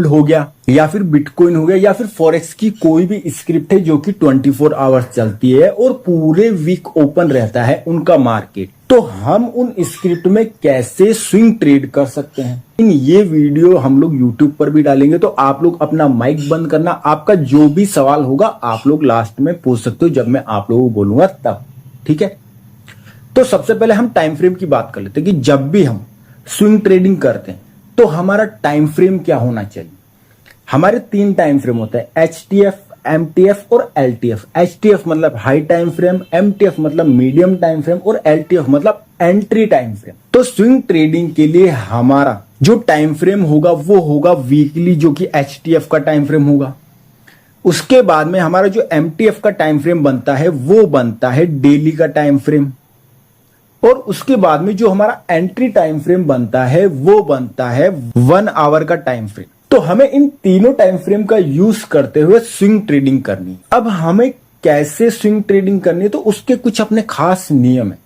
Gold हो गया या फिर बिटकॉइन हो गया या फिर फॉरेक्स की कोई भी स्क्रिप्ट है जो कि 24 आवर्स चलती है और पूरे वीक ओपन रहता है उनका मार्केट, तो हम उन स्क्रिप्ट में कैसे स्विंग ट्रेड कर सकते हैं। इन ये वीडियो हम लोग यूट्यूब पर भी डालेंगे, तो आप लोग अपना माइक बंद करना, आपका जो भी सवाल होगा आप लोग लास्ट में पूछ सकते हो जब मैं आप लोगों को बोलूंगा तब, ठीक है। तो सबसे पहले हम टाइम फ्रेम की बात कर लेते हैं कि जब भी हम स्विंग ट्रेडिंग करते हैं तो हमारा टाइम फ्रेम क्या होना चाहिए। हमारे 3 टाइम फ्रेम होता है, एचटीएफ, एमटीएफ और एलटीएफ। एचटीएफ मतलब हाई टाइम फ्रेम, एमटीएफ मतलब मीडियम टाइम फ्रेम और एलटीएफ मतलब एंट्री टाइम फ्रेम। तो स्विंग ट्रेडिंग के लिए हमारा जो टाइम फ्रेम होगा वो होगा वीकली, जो कि एचटीएफ का टाइम फ्रेम होगा। उसके बाद में हमारा जो एमटीएफ का टाइम फ्रेम बनता है वो बनता है डेली का टाइम फ्रेम, और उसके बाद में जो हमारा एंट्री टाइम फ्रेम बनता है वो बनता है 1 आवर का टाइम फ्रेम। तो हमें इन तीनों टाइम फ्रेम का यूज करते हुए स्विंग ट्रेडिंग करनी। अब हमें कैसे स्विंग ट्रेडिंग करनी है तो उसके कुछ अपने खास नियम है,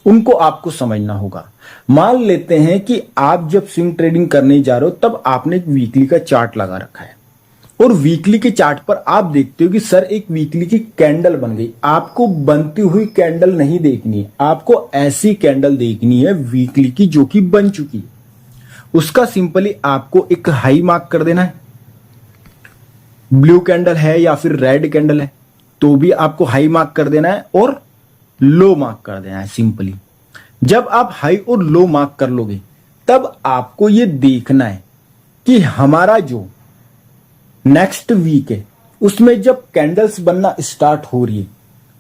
उनको आपको समझना होगा। मान लेते हैं कि आप जब स्विंग ट्रेडिंग करने जा रहे हो तब आपने एक वीकली का चार्ट लगा रखा है और वीकली के चार्ट पर आप देखते हो कि सर एक वीकली की कैंडल बन गई। आपको बनती हुई कैंडल नहीं देखनी है, आपको ऐसी कैंडल देखनी है वीकली की जो कि बन चुकी है। उसका सिंपली आपको एक हाई मार्क कर देना है। ब्लू कैंडल है या फिर रेड कैंडल है तो भी आपको हाई मार्क कर देना है और लो मार्क कर देना है सिंपली। जब आप हाई और लो मार्क कर लोगे तब आपको यह देखना है कि हमारा जो नेक्स्ट वीक है उसमें जब कैंडल्स बनना स्टार्ट हो रही है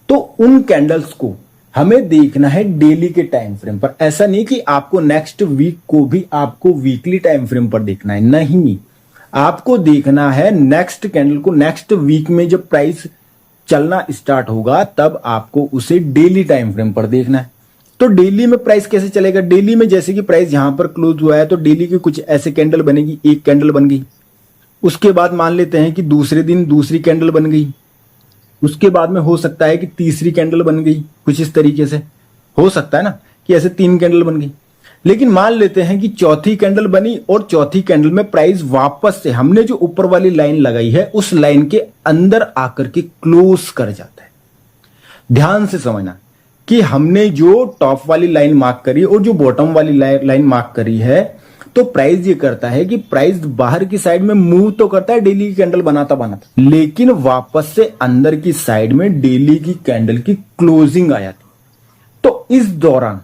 तो उन कैंडल्स को हमें देखना है डेली के टाइम फ्रेम पर। ऐसा नहीं कि आपको नेक्स्ट वीक को भी आपको वीकली टाइम फ्रेम पर देखना है, नहीं, आपको देखना है नेक्स्ट कैंडल को नेक्स्ट वीक में जब प्राइस चलना स्टार्ट होगा तब आपको उसे डेली टाइम फ्रेम पर देखना है। तो डेली में प्राइस कैसे चलेगा, डेली में जैसे कि प्राइस यहां पर क्लोज हुआ है तो डेली की कुछ ऐसे कैंडल बनेगी, एक कैंडल बन गई, उसके बाद मान लेते हैं कि दूसरे दिन दूसरी कैंडल बन गई, उसके बाद में हो सकता है कि तीसरी कैंडल बन गई, कुछ इस तरीके से हो सकता है ना कि ऐसे 3 कैंडल बन गई। लेकिन मान लेते हैं कि चौथी कैंडल बनी और चौथी कैंडल में प्राइस वापस से हमने जो ऊपर वाली लाइन लगाई है उस लाइन के अंदर आकर के क्लोज कर जाता है। ध्यान से समझना कि हमने जो टॉप वाली लाइन मार्क करी और जो बॉटम वाली लाइन मार्क करी है तो प्राइस ये करता है कि प्राइस बाहर की साइड में मूव तो करता है डेली की कैंडल बनाता बनाता, लेकिन वापस से अंदर की साइड में डेली की कैंडल की क्लोजिंग आ जाती। तो इस दौरान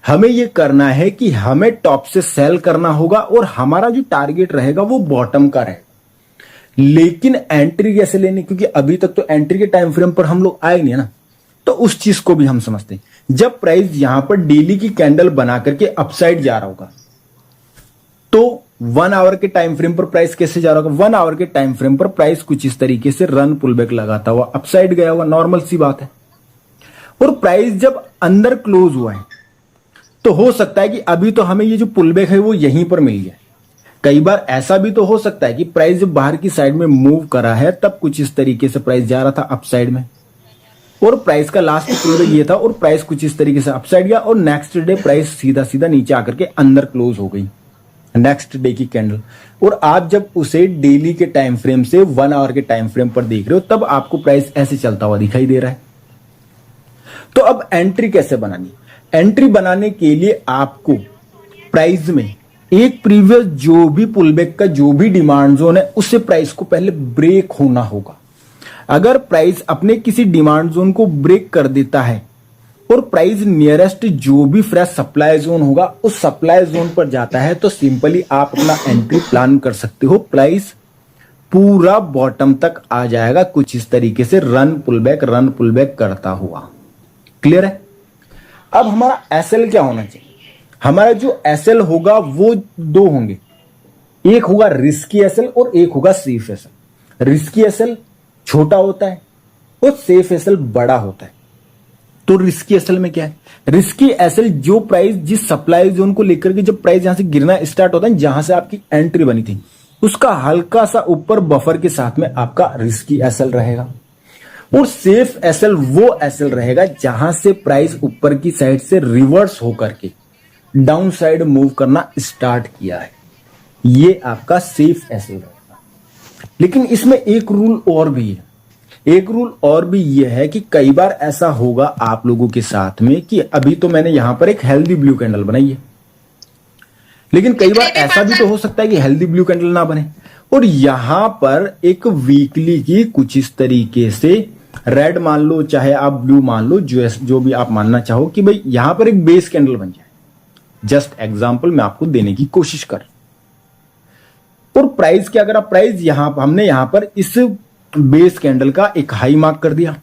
हमें ये करना है कि हमें टॉप से सेल करना होगा और हमारा जो टारगेट रहेगा वो बॉटम का रहेगा। लेकिन एंट्री कैसे लेनी, क्योंकि अभी तक तो एंट्री के टाइम फ्रेम पर हम लोग आए नहीं है ना, तो उस चीज को भी हम समझते हैं। जब प्राइस यहां पर डेली की कैंडल बना करके अपसाइड जा रहा होगा तो 1 आवर के टाइम फ्रेम पर प्राइस कैसे जा रहा होगा, 1 आवर के टाइम फ्रेम पर प्राइस कुछ इस तरीके से रन पुलबैक लगाता हुआ अपसाइड गया होगा, नॉर्मल सी बात है। और प्राइस जब अंदर क्लोज हुआ है तो हो सकता है कि अभी तो हमें ये जो पुलबैक है वो यहीं पर मिल गया। कई बार ऐसा भी तो हो सकता है कि प्राइस जब बाहर की साइड में मूव करा है तब कुछ इस तरीके से प्राइस जा रहा था अपसाइड में और प्राइस का लास्ट पुलबैक ये था और प्राइस कुछ इस तरीके से अपसाइड गया और नेक्स्ट डे प्राइस सीधा सीधा नीचे आकर के अंदर क्लोज हो गई नेक्स्ट डे की कैंडल। और आप जब उसे डेली के टाइम फ्रेम से 1 आवर के टाइम फ्रेम पर देख रहे हो तब आपको प्राइस ऐसे चलता हुआ दिखाई दे रहा है। तो अब एंट्री कैसे बनानी, एंट्री बनाने के लिए आपको प्राइस में एक प्रीवियस जो भी पुलबैक का जो भी डिमांड जोन है उससे प्राइस को पहले ब्रेक होना होगा। अगर प्राइस अपने किसी डिमांड जोन को ब्रेक कर देता है और प्राइस नियरेस्ट जो भी फ्रेश सप्लाई जोन होगा उस सप्लाई जोन पर जाता है तो सिंपली आप अपना एंट्री प्लान कर सकते हो। प्राइस पूरा बॉटम तक आ जाएगा कुछ इस तरीके से रन पुलबैक करता हुआ। क्लियर है। अब हमारा एसएल क्या होना चाहिए, हमारा जो एसएल होगा वो 2 होंगे, एक होगा रिस्की एसएल और एक होगा सेफ एसएल। रिस्की एसएल छोटा होता है और सेफ एसएल बड़ा होता है। तो रिस्की एसएल में क्या है, रिस्की एसएल जो प्राइस जिस सप्लाई जोन को लेकर के जब प्राइस यहां से गिरना स्टार्ट होता है जहां से आपकी एंट्री बनी थी उसका हल्का सा ऊपर बफर के साथ में आपका रिस्की एसएल रहेगा। और सेफ एसएल वो एसएल रहेगा जहां से प्राइस ऊपर की साइड से रिवर्स होकर के डाउन साइड मूव करना स्टार्ट किया है, ये आपका सेफ एसएल है। लेकिन इसमें एक रूल और भी है, एक रूल और भी यह है कि कई बार ऐसा होगा आप लोगों के साथ में कि अभी तो मैंने यहां पर एक हेल्दी ब्लू कैंडल बनाई है, लेकिन कई बार ऐसा भी तो हो सकता है कि हेल्दी ब्लू कैंडल ना बने और यहां पर एक वीकली की कुछ इस तरीके से रेड मान लो चाहे आप ब्लू मान लो, जो भी आप मानना चाहो कि भाई यहां पर एक बेस कैंडल बन जाए। जस्ट एग्जांपल मैं आपको देने की कोशिश कर, और प्राइस क्या करा, प्राइस हमने यहां पर इस बेस कैंडल का एक हाई मार्क कर दिया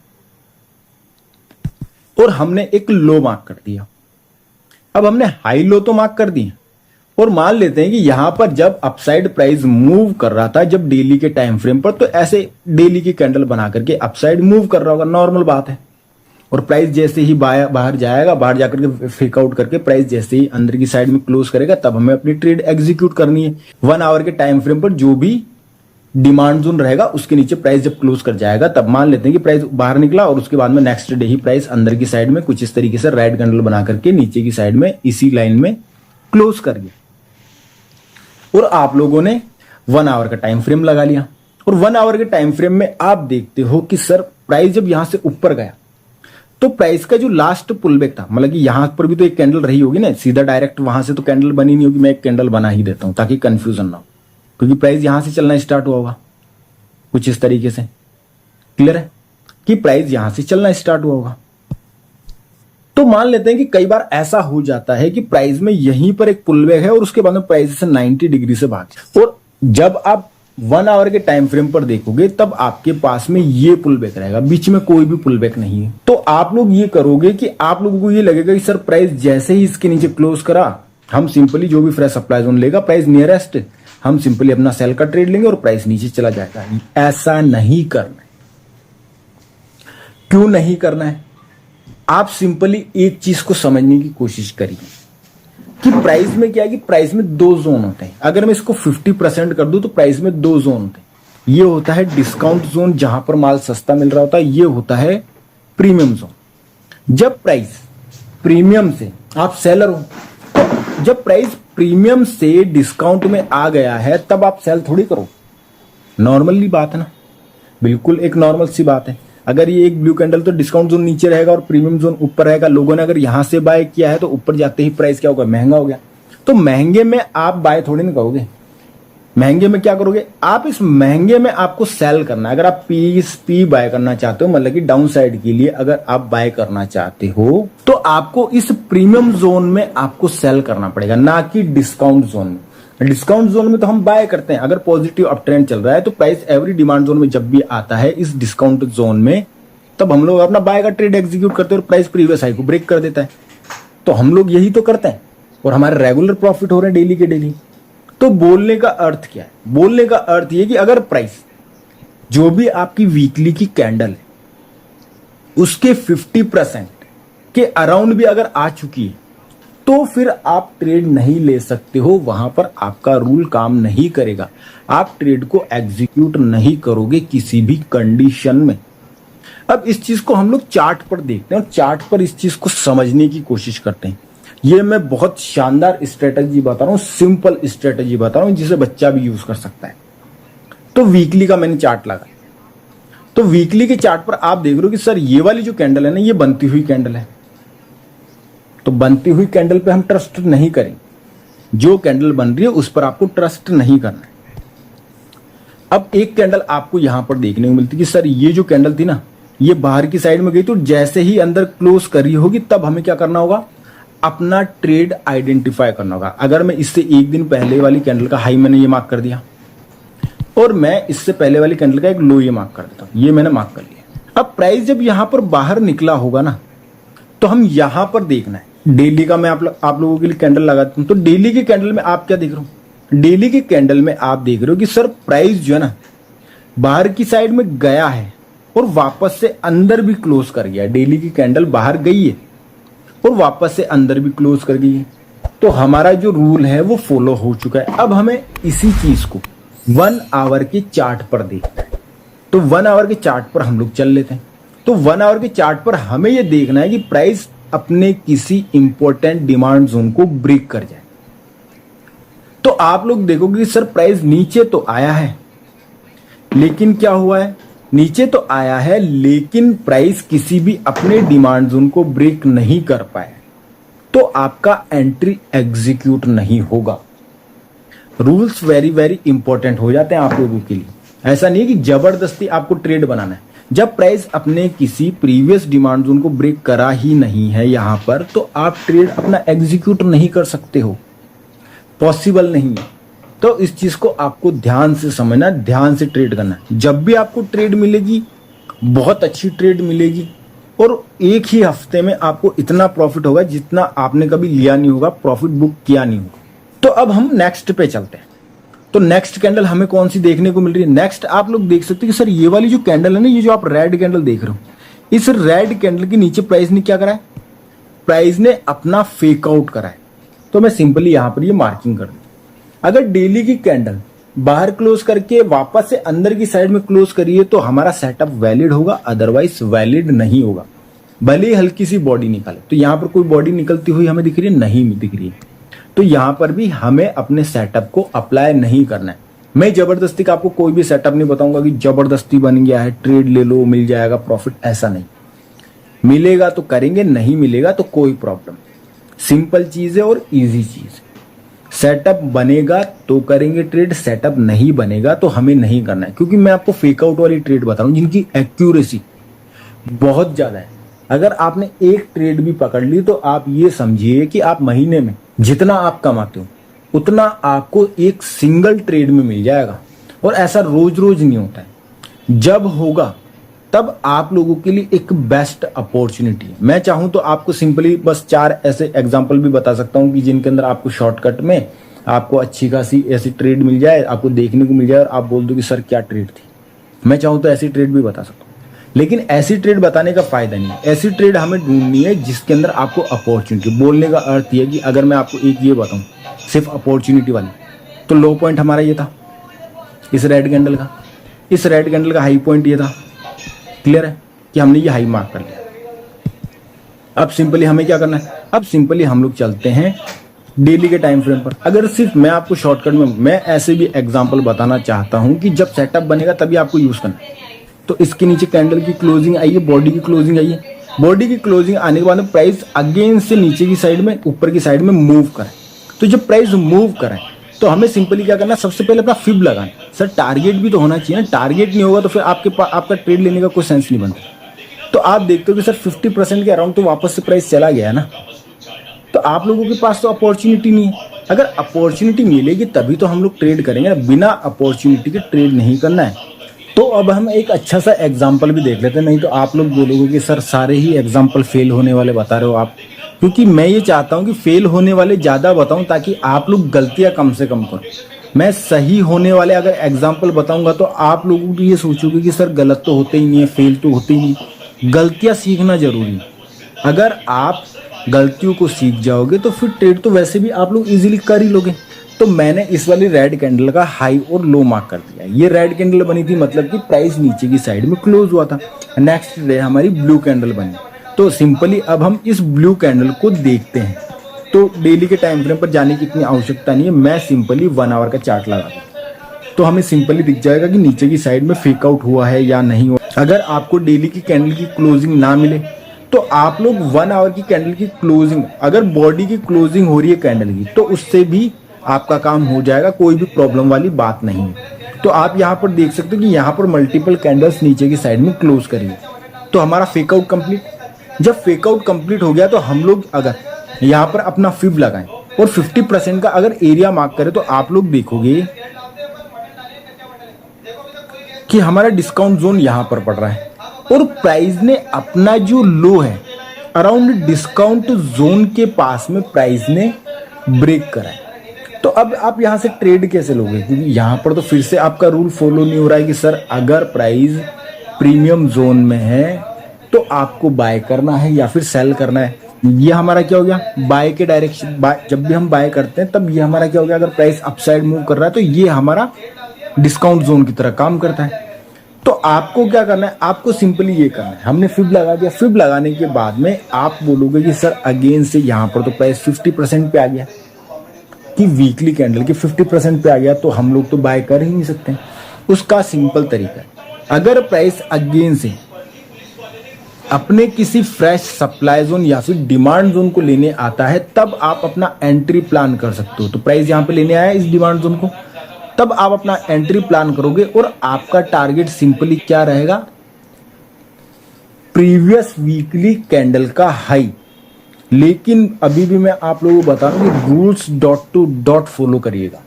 और हमने एक लो मार्क कर दिया। अब हमने हाई लो तो मार्क कर दिए और मान लेते हैं कि यहां पर जब अपसाइड प्राइस मूव कर रहा था, जब डेली के टाइम फ्रेम पर, तो ऐसे डेली की कैंडल बना करके अपसाइड मूव कर रहा होगा, नॉर्मल बात है। और प्राइस जैसे ही बाहर जाएगा, बाहर जाकर के फेक आउट करके प्राइस जैसे ही अंदर की साइड में क्लोज करेगा, तब हमें अपनी ट्रेड एग्जीक्यूट करनी है। 1 आवर के टाइम फ्रेम पर जो भी डिमांड जोन रहेगा उसके नीचे प्राइस जब क्लोज कर जाएगा, तब मान लेते हैं कि प्राइस बाहर निकला और उसके बाद में नेक्स्ट डे ही प्राइस अंदर की साइड में कुछ इस तरीके से रेड कैंडल बना करके नीचे की साइड में इसी लाइन में क्लोज कर गया। और आप लोगों ने 1 आवर का टाइम फ्रेम लगा लिया और 1 आवर के टाइम फ्रेम में आप देखते हो कि सर प्राइस जब यहां से ऊपर गया तो प्राइस का जो लास्ट पुलबैक था, मतलब कि यहां पर भी तो एक कैंडल रही होगी ना, सीधा डायरेक्ट वहां से तो कैंडल बनी नहीं होगी। मैं एक कैंडल बना ही देता हूं ताकि कंफ्यूजन ना हो, क्योंकि प्राइस यहां से चलना स्टार्ट हुआ होगा कुछ इस तरीके से। क्लियर है कि प्राइस यहां से चलना स्टार्ट हुआ होगा। तो मान लेते हैं कि कई बार ऐसा हो जाता है कि प्राइस में यहीं पर एक पुलबैक है और उसके बाद में प्राइस से 90 डिग्री से भाग, और जब आप 1 आवर के टाइम फ्रेम पर देखोगे तब आपके पास में ये पुलबैक रहेगा, बीच में कोई भी पुलबैक नहीं है। तो आप लोग ये करोगे कि आप लोगों को ये लगेगा कि सर प्राइस जैसे ही इसके नीचे क्लोज करा, हम सिंपली जो भी फ्रेश सप्लाई जोन लेगा प्राइस नियरेस्ट, हम सिंपली अपना सेल का ट्रेड लेंगे और प्राइस नीचे चला जाएगा। ऐसा नहीं करना है। क्यों नहीं करना है? आप सिंपली एक चीज को समझने की कोशिश करिए कि प्राइस में क्या है कि प्राइस में 2 जोन होते हैं। अगर मैं इसको 50% कर दूं तो प्राइस में 2 जोन होते हैं। ये होता है डिस्काउंट जोन जहां पर माल सस्ता मिल रहा होता है, ये होता है प्रीमियम जोन। जब प्राइस प्रीमियम से, आप सेलर हो, तो जब प्राइस प्रीमियम से डिस्काउंट में आ गया है तब आप सेल थोड़ी करो। नॉर्मली बात है ना, बिल्कुल एक नॉर्मल सी बात है। अगर ये एक ब्लू कैंडल तो डिस्काउंट जोन नीचे रहेगा और प्रीमियम जोन ऊपर रहेगा। लोगों ने अगर यहां से बाय किया है तो ऊपर जाते ही प्राइस क्या होगा, महंगा हो गया। तो महंगे में आप बाय थोड़ी नहीं करोगे। महंगे में क्या करोगे आप, इस महंगे में आपको सेल करना है। अगर आप पी बाय करना चाहते हो, मतलब कि डाउन साइड के लिए अगर आप बाय करना चाहते हो, तो आपको इस प्रीमियम जोन में आपको सेल करना पड़ेगा, ना कि डिस्काउंट जोन में। डिस्काउंट जोन में तो हम बाय करते हैं। अगर पॉजिटिव अप ट्रेंड चल रहा है तो प्राइस एवरी डिमांड जोन में जब भी आता है इस डिस्काउंट जोन में, तब हम लोग अपना बाय का ट्रेड एग्जीक्यूट करते हैं और प्राइस प्रीवियस हाई को ब्रेक कर देता है। तो हम लोग यही तो करते हैं और हमारे रेगुलर प्रॉफिट हो रहे हैं डेली के डेली। तो बोलने का अर्थ क्या है? बोलने का अर्थ ये कि अगर प्राइस जो भी आपकी वीकली की कैंडल है उसके 50% के अराउंड भी अगर आ चुकी है तो फिर आप ट्रेड नहीं ले सकते हो। वहां पर आपका रूल काम नहीं करेगा। आप ट्रेड को एग्जीक्यूट नहीं करोगे किसी भी कंडीशन में। अब इस चीज को हम लोग चार्ट पर देखते हैं और चार्ट पर इस चीज को समझने की कोशिश करते हैं। ये मैं बहुत शानदार स्ट्रेटजी बता रहा हूं, सिंपल स्ट्रेटजी बता रहा हूं जिसे बच्चा भी यूज कर सकता है। तो वीकली का मैंने चार्ट लगा, तो वीकली के चार्ट पर आप देख रहे हो कि सर ये वाली जो कैंडल है ना, ये बनती हुई कैंडल है। तो बनती हुई कैंडल पे हम ट्रस्ट नहीं करेंगे। जो कैंडल बन रही है उस पर आपको ट्रस्ट नहीं करना है। अब एक कैंडल आपको यहां पर देखने को मिलती है कि सर ये जो कैंडल थी ना, ये बाहर की साइड में गई, तो जैसे ही अंदर क्लोज करी होगी तब हमें क्या करना होगा, अपना ट्रेड आइडेंटिफाई करना होगा। अगर मैं इससे एक दिन पहले वाली कैंडल का हाई मैंने ये मार्क कर दिया और मैं इससे पहले वाली कैंडल का एक लो ये मार्क कर देता हूं, ये मैंने मार्क कर लिया। अब प्राइस जब यहां पर बाहर निकला होगा ना, तो हम यहां पर देखना है। डेली का मैं आप लोगों के लिए कैंडल लगाता हूं। तो डेली के कैंडल में आप क्या देख रहे हो, डेली के कैंडल में आप देख रहे हो कि सर प्राइस जो है ना बाहर की साइड में गया है और वापस से अंदर भी क्लोज कर गया। डेली की कैंडल बाहर गई है और वापस से अंदर भी क्लोज कर गई है। तो हमारा जो रूल है वो फॉलो हो चुका है। अब हमें इसी चीज को 1 आवर के चार्ट पर देखना है। तो 1 आवर के चार्ट पर हम लोग चल लेते हैं। तो 1 आवर के चार्ट पर हमें यह देखना है कि प्राइस अपने किसी इंपॉर्टेंट डिमांड जोन को ब्रेक कर जाए। तो आप लोग देखोगे कि सर प्राइस नीचे तो आया है, लेकिन क्या हुआ है, नीचे तो आया है लेकिन प्राइस किसी भी अपने डिमांड जोन को ब्रेक नहीं कर पाए, तो आपका एंट्री एग्जीक्यूट नहीं होगा। रूल्स वेरी वेरी इंपॉर्टेंट हो जाते हैं आप लोगों के लिए। ऐसा नहीं है कि जबरदस्ती आपको ट्रेड बनाना है। जब प्राइस अपने किसी प्रीवियस डिमांड जोन को ब्रेक करा ही नहीं है यहां पर, तो आप ट्रेड अपना एग्जीक्यूट नहीं कर सकते हो, पॉसिबल नहीं है। तो इस चीज को आपको ध्यान से समझना, ध्यान से ट्रेड करना। जब भी आपको ट्रेड मिलेगी, बहुत अच्छी ट्रेड मिलेगी और एक ही हफ्ते में आपको इतना प्रॉफिट होगा जितना आपने कभी लिया नहीं होगा, प्रॉफिट बुक किया नहीं होगा। तो अब हम नेक्स्ट पे चलते हैं। तो नेक्स्ट कैंडल हमें कौन सी देखने को मिल रही है? नेक्स्ट आप लोग देख सकते हैं कि सर ये वाली जो कैंडल है ना, ये जो आप रेड कैंडल देख रहे हो, इस रेड कैंडल के नीचे प्राइस ने क्या करा है? प्राइस ने अपना फेक आउट करा है। तो मैं सिंपली यहां पर ये मार्किंग कर दूं। अगर डेली की कैंडल बाहर क्लोज करके वापस से अंदर की साइड में क्लोज करिए तो हमारा सेटअप वैलिड होगा, अदरवाइज वैलिड नहीं होगा। भले ही हल्की सी बॉडी निकाले, तो यहां पर कोई बॉडी निकलती हुई हमें दिख रही है? नहीं दिख रही है। तो यहां पर भी हमें अपने सेटअप को अप्लाई नहीं करना है। मैं जबरदस्ती का आपको कोई भी सेटअप नहीं बताऊंगा कि जबरदस्ती बन गया है, ट्रेड ले लो मिल जाएगा प्रॉफिट, ऐसा नहीं। मिलेगा तो करेंगे, नहीं मिलेगा तो कोई प्रॉब्लम। सिंपल चीज है और इजी चीज। सेटअप बनेगा तो करेंगे ट्रेड, सेटअप नहीं बनेगा तो हमें नहीं करना है। क्योंकि मैं आपको फेक आउट वाली ट्रेड बता रहा हूं जिनकी एक्यूरेसी बहुत ज्यादा है। अगर आपने एक ट्रेड भी पकड़ ली तो आप ये समझिए कि आप महीने में जितना आप कमाते हो उतना आपको एक सिंगल ट्रेड में मिल जाएगा। और ऐसा रोज रोज नहीं होता है। जब होगा तब आप लोगों के लिए एक बेस्ट अपॉर्चुनिटी है। मैं चाहूं तो आपको सिंपली बस 4 ऐसे एग्जांपल भी बता सकता हूं कि जिनके अंदर आपको शॉर्टकट में आपको अच्छी खासी ऐसी ट्रेड मिल जाए, आपको देखने को मिल जाए और आप बोल दो कि सर क्या ट्रेड थी। मैं चाहूं तो ऐसी ट्रेड भी बता सकता हूं, लेकिन ऐसी ट्रेड बताने का फायदा नहीं है। ऐसी ट्रेड हमें ढूंढनी है जिसके अंदर आपको अपॉर्चुनिटी, बोलने का अर्थ यह कि अगर मैं आपको एक ये बताऊं सिर्फ अपॉर्चुनिटी वाली, तो लो पॉइंट हमारा ये था इस रेड कैंडल का, इस रेड कैंडल का हाई पॉइंट ये था। क्लियर है कि हमने ये हाई मार्क कर लिया। अब सिंपली हमें क्या करना है? अब सिंपली हम लोग चलते हैं डेली के टाइम फ्रेम पर। अगर सिर्फ मैं आपको शॉर्टकट में मैं ऐसे भी एग्जांपल बताना चाहता हूं कि जब सेटअप बनेगा तभी आपको यूज करना है। तो इसके नीचे कैंडल की क्लोजिंग आई है, बॉडी की क्लोजिंग आई है। बॉडी की क्लोजिंग आने के बाद प्राइस अगेन से नीचे की साइड में ऊपर की साइड में मूव करे। तो जब प्राइस मूव करे तो हमें सिंपली क्या करना है? सबसे पहले अपना फिब लगाना। सर टारगेट भी तो होना चाहिए ना, टारगेट नहीं होगा तो फिर आपका ट्रेड लेने का कोई सेंस नहीं बनता। तो आप देखते हो कि सर 50% के अराउंड तो वापस से प्राइस चला गया है ना, तो आप लोगों के पास तो अपॉर्चुनिटी नहीं है। अगर अपॉर्चुनिटी मिलेगी तभी तो हम लोग ट्रेड करेंगे, बिना अपॉर्चुनिटी के ट्रेड नहीं करना है। तो अब हम एक अच्छा सा एग्जाम्पल भी देख लेते हैं, नहीं तो आप लोग बोलोगे कि सर सारे ही एग्जाम्पल फेल होने वाले बता रहे हो आप। क्योंकि मैं ये चाहता हूं कि फेल होने वाले ज्यादा बताऊं ताकि आप लोग गलतियां कम से कम करो। मैं सही होने वाले अगर एग्जाम्पल बताऊंगा तो आप लोगों को ये सोचोगे कि सर गलत तो होते ही नहीं है, फेल तो होते ही नहीं। गलतियां सीखना जरूरी है। अगर आप गलतियों को सीख जाओगे तो फिर ट्रेड तो वैसे भी आप लोग इजीली कर ही लोगे। तो मैंने इस वाली रेड कैंडल का हाई और लो मार्क कर दिया। ये रेड कैंडल बनी थी मतलब कि प्राइस नीचे की साइड में क्लोज हुआ था। नेक्स्ट डे हमारी ब्लू कैंडल बनी। तो सिंपली अब हम इस ब्लू कैंडल को देखते हैं। तो डेली के टाइम फ्रेम पर जाने की इतनी आवश्यकता नहीं है, मैं सिंपली 1 आवर का चार्ट लगा दूं तो हमें सिंपली दिख जाएगा कि नीचे की साइड में फेक आउट हुआ है या नहीं हुआ। अगर आपको डेली की कैंडल की क्लोजिंग ना मिले तो आप लोग 1 आवर की कैंडल की क्लोजिंग, अगर बॉडी की क्लोजिंग हो रही है कैंडल की, तो उससे भी आपका काम हो जाएगा, कोई भी प्रॉब्लम वाली बात नहीं है। तो आप यहाँ पर देख सकते हो कि यहाँ पर मल्टीपल कैंडल्स नीचे की साइड में क्लोज करिए तो हमारा फेक आउट कंप्लीट। जब फेक आउट कंप्लीट हो गया तो हम लोग अगर यहाँ पर अपना फिब लगाएं और 50% का अगर एरिया मार्क करें तो आप लोग देखोगे कि हमारा डिस्काउंट जोन यहाँ पर पड़ रहा है और प्राइस ने अपना जो लो है अराउंड डिस्काउंट जोन के पास में प्राइस ने ब्रेक करा है। तो अब आप यहां से ट्रेड कैसे लोगे? क्योंकि यहां पर तो फिर से आपका रूल फॉलो नहीं हो रहा है कि सर अगर प्राइस प्रीमियम जोन में है तो आपको बाय करना है या फिर सेल करना है। ये हमारा क्या हो गया? बाय के डायरेक्शन। जब भी हम बाय करते हैं तब ये हमारा क्या हो गया? अगर प्राइस अपसाइड मूव कर रहा है तो ये हमारा डिस्काउंट जोन की तरह काम करता है। तो आपको क्या करना है? आपको सिंपली ये करना है, हमने फिब लगा दिया। फिब लगाने के बाद में आप बोलोगे कि सर अगेन से यहाँ पर तो प्राइस 50% पे आ गया, कि वीकली कैंडल की 50% पे आ गया, तो हम लोग तो बाय कर ही नहीं सकते। उसका सिंपल तरीका है, अगर प्राइस अगेन से अपने किसी फ्रेश सप्लाई जोन या फिर डिमांड जोन को लेने आता है, तब आप अपना एंट्री प्लान कर सकते हो। तो प्राइस यहां पे लेने आया है इस डिमांड जोन को, तब आप अपना एंट्री प्लान करोगे और आपका टारगेट सिंपली क्या रहेगा, प्रीवियस वीकली कैंडल का हाई। लेकिन अभी भी मैं आप लोगों को बता रहा हूं कि rules dot to dot follow करिएगा,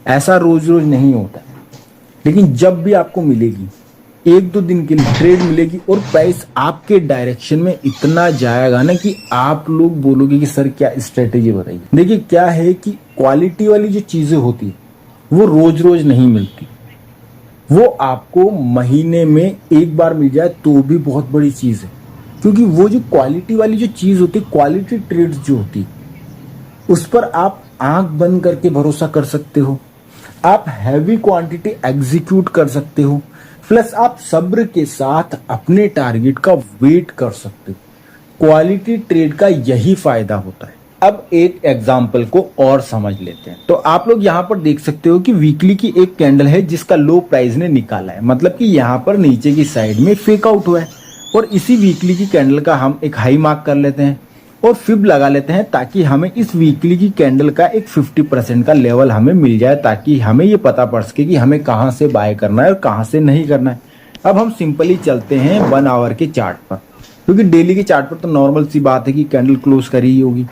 ऐसा रोज रोज नहीं होता है। लेकिन जब भी आपको मिलेगी, एक दो दिन के लिए ट्रेड मिलेगी और प्राइस आपके डायरेक्शन में इतना जाएगा ना कि आप लोग बोलोगे कि सर क्या स्ट्रेटेजी बताइए। देखिए क्या है कि क्वालिटी वाली जो चीजें होती है वो रोज रोज नहीं मिलती, वो आपको महीने में एक बार मिल जाए तो भी बहुत बड़ी चीज है। क्योंकि वो जो क्वालिटी वाली जो चीज होती है, क्वालिटी ट्रेड्स जो होती, उस पर आप आंख बंद करके भरोसा कर सकते हो, आप हैवी क्वांटिटी एग्जीक्यूट कर सकते हो, प्लस आप सब्र के साथ अपने टारगेट का वेट कर सकते हो। क्वालिटी ट्रेड का यही फायदा होता है। अब एक एग्जांपल को और समझ लेते हैं। तो आप लोग यहां पर देख सकते हो कि वीकली की एक कैंडल है जिसका लो प्राइस ने निकाला है, मतलब कि यहां पर नीचे की साइड में फेक आउट हुआ है। और इसी वीकली की कैंडल का हम एक हाई मार्क कर लेते हैं और फिब लगा लेते हैं, ताकि हमें इस वीकली की कैंडल का एक 50% का लेवल हमें मिल जाए, ताकि हमें ये पता पड़ सके कि हमें कहां से बाय करना है और कहां से नहीं करना है। अब हम सिंपली चलते हैं 1 आवर के चार्ट पर, क्योंकि डेली के चार्ट पर तो नॉर्मल सी बात है कि कैंडल क्लोज करी ही होगी।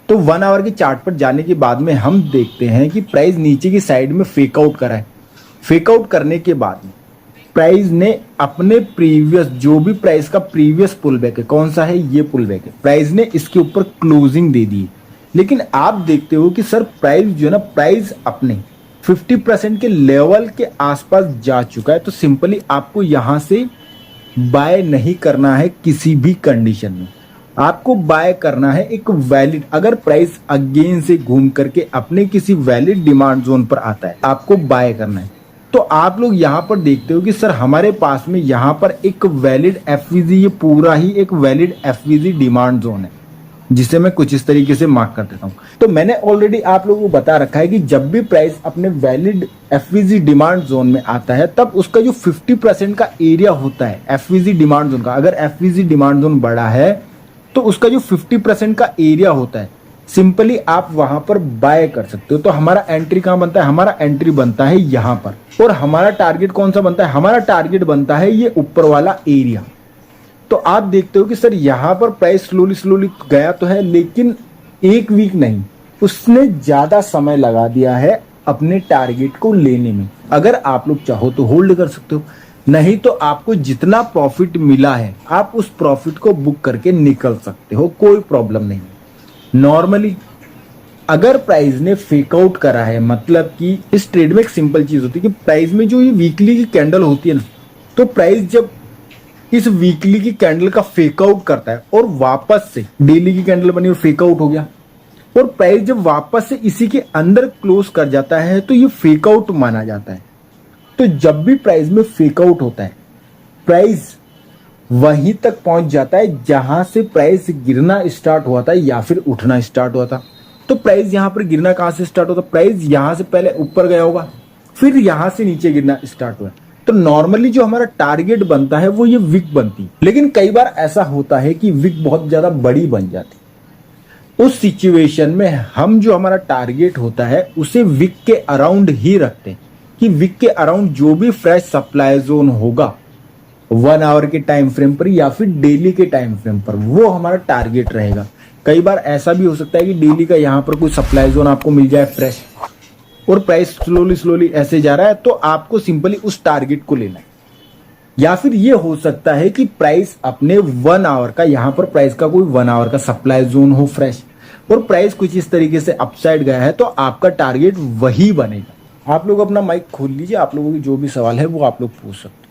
तो 1 आवर के चार्ट पर जाने के बाद में हम देखते हैं कि प्राइस नीचे की साइड में फेक आउट करा है। फेक आउट करने के बाद में प्राइस ने अपने प्रीवियस, जो भी प्राइस का प्रीवियस पुल बैक है, कौन सा है, ये पुल बैक है, प्राइस ने इसके ऊपर क्लोजिंग दे दी। लेकिन आप देखते हो कि सर प्राइस जो है ना, प्राइस अपने 50% के लेवल के आसपास जा चुका है। तो सिंपली आपको यहां से बाय नहीं करना है किसी भी कंडीशन में, आपको बाय करना है एक वैलिड, अगर प्राइस अगेन से घूम करके अपने किसी वैलिड डिमांड जोन पर आता है, आपको बाय करना है। तो आप लोग यहां पर देखते हो कि सर हमारे पास में यहां पर एक वैलिड एफवीजी, ये पूरा ही एक वैलिड एफवीजी डिमांड जोन है, जिसे मैं कुछ इस तरीके से मार्क कर देता हूं। तो मैंने ऑलरेडी आप लोगों को बता रखा है कि जब भी प्राइस अपने वैलिड एफवीजी डिमांड जोन में आता है, तब उसका जो 50% का एरिया होता है एफवीजी डिमांड जोन का, अगर एफवीजी डिमांड जोन बड़ा है तो उसका जो 50% का एरिया होता है, सिंपली आप वहां पर बाय कर सकते हो। तो हमारा एंट्री कहां बनता है, हमारा एंट्री बनता है यहां पर। और हमारा टारगेट कौन सा बनता है, हमारा टारगेट बनता है ये ऊपर वाला एरिया। तो आप देखते हो कि सर यहां पर प्राइस स्लोली गया तो है, लेकिन एक वीक नहीं, उसने ज्यादा समय लगा दिया है अपने टारगेट को लेने में। अगर आप लोग चाहो तो होल्ड कर सकते हो, नहीं तो आपको जितना प्रॉफिट मिला है आप उस प्रॉफिट को बुक करके निकल सकते हो, कोई प्रॉब्लम नहीं। नॉर्मली अगर प्राइस ने फेक आउट करा है, मतलब कि इस ट्रेड में एक सिंपल चीज होती है कि प्राइस में जो ये वीकली की कैंडल होती है ना, तो प्राइस जब इस वीकली की कैंडल का फेक आउट करता है और वापस से डेली की कैंडल बनी और फेक आउट हो गया, और प्राइस जब वापस से इसी के अंदर क्लोज कर जाता है, तो ये फेक आउट माना जाता है। तो जब भी प्राइस में फेक आउट होता है, प्राइस वहीं तक पहुंच जाता है जहां से प्राइस गिरना स्टार्ट हुआ था या फिर उठना स्टार्ट हुआ था। तो प्राइस यहां पर गिरना कहां से स्टार्ट होता है, प्राइस यहां से पहले ऊपर गया होगा, फिर यहां से नीचे गिरना स्टार्ट हुआ। तो नॉर्मली जो हमारा टारगेट बनता है वो ये विक बनती है। लेकिन कई बार ऐसा होता है कि विक बहुत ज्यादा बड़ी बन जाती। उस सिचुएशन में हम जो हमारा टारगेट होता है उसे विक के अराउंड ही रखते हैं, कि विक के अराउंड जो भी फ्रेश सप्लाई जोन होगा 1 आवर के टाइम फ्रेम पर या फिर डेली के टाइम फ्रेम पर, वो हमारा टारगेट रहेगा। कई बार ऐसा भी हो सकता है कि डेली का यहाँ पर कोई सप्लाई जोन आपको मिल जाए फ्रेश, और प्राइस स्लोली ऐसे जा रहा है, तो आपको सिंपली उस टारगेट को लेना है। या फिर ये हो सकता है कि प्राइस अपने 1 आवर का, यहाँ पर प्राइस का कोई 1 आवर का सप्लाई जोन हो फ्रेश, और प्राइस कुछ इस तरीके से अपसाइड गया है, तो आपका टारगेट वही बनेगा। आप लोग अपना माइक खोल लीजिए, आप लोगों के जो भी सवाल है वो आप लोग पूछ सकते हैं।